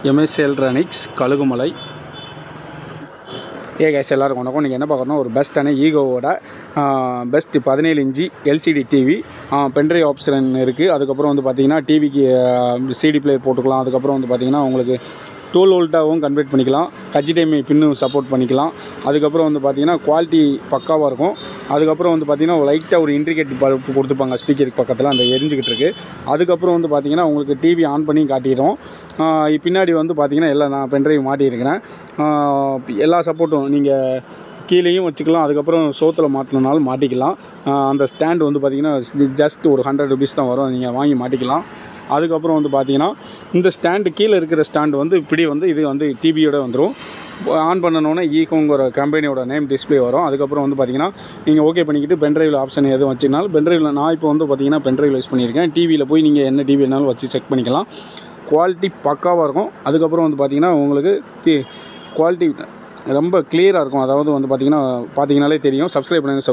MS electronics Kazhugumalai. Guys எல்லாருக்கும் வணக்கம். நீங்கள் என்ன பார்க்கணும், ஒரு பெஸ்ட்டான ஈகோவோட best 17 inch LCD TV pendrive option இருக்குது. அதுக்கப்புறம் வந்து பார்த்திங்கன்னா டிவிக்கு சிடி பிளேயர் போட்டுக்கலாம். அதுக்கப்புறம் வந்து பார்த்திங்கன்னா உங்களுக்கு 12 வோல்ட்டாகவும் கன்வெர்ட் பண்ணிக்கலாம். HDMI பின்னும் சப்போர்ட் பண்ணிக்கலாம். அதுக்கப்புறம் வந்து பார்த்திங்கன்னா குவாலிட்டி பக்காவாக இருக்கும். அதுக்கப்புறம் வந்து பார்த்திங்கன்னா லைட்டாக ஒரு இன்ட்ரிகேட் பல்ப் கொடுத்துப்பாங்க ஸ்பீக்கருக்கு பக்கத்தில், அந்த எரிஞ்சிக்கிட்டு இருக்குது. அதுக்கப்புறம் வந்து பார்த்திங்கன்னா உங்களுக்கு டிவி ஆன் பண்ணி காட்டிடும். பின்னாடி வந்து பார்த்திங்கன்னா எல்லாம் நான் பென்ட்ரைவ் மாட்டியிருக்கிறேன். எல்லா சப்போர்ட்டும் நீங்கள் கீழேயும் வச்சுக்கலாம். அதுக்கப்புறம் சோத்தில் மாட்டினாலும் மாட்டிக்கலாம். அந்த ஸ்டாண்டு வந்து பார்த்திங்கன்னா ஜஸ்ட் ஒரு 100 ருபீஸ் தான் வரும், நீங்கள் வாங்கி மாட்டிக்கலாம். அதுக்கப்புறம் வந்து பார்த்திங்கன்னா இந்த ஸ்டாண்டு கீழே இருக்கிற ஸ்டாண்டு வந்து இப்படி வந்து இது வந்து டிவியோட வந்துடும். ஆன் பண்ணணுன்னா ஈகோங்கிற கம்பெனியோட நேம் டிஸ்பிளே வரும். அதுக்கப்புறம் வந்து பார்த்திங்கன்னா நீங்கள் ஓகே பண்ணிக்கிட்டு பென்ட்ரைவில் ஆப்ஷன் எதுவும் வச்சுனாலும் பென்ட்ரைவில் நான் இப்போ வந்து பார்த்திங்கன்னா பென்ட்ரைவில் யூஸ் பண்ணியிருக்கேன். டிவியில் போய் நீங்கள் என்ன டிவி வேணாலும் வச்சு செக் பண்ணிக்கலாம். குவாலிட்டி பக்காவாக இருக்கும். அதுக்கப்புறம் வந்து பார்த்திங்கன்னா உங்களுக்கு குவாலிட்டி ரொம்ப கிளியராக இருக்கும். அதாவது வந்து பார்த்திங்கனாலே தெரியும். சப்ஸ்கிரைப் பண்ணுங்கள்.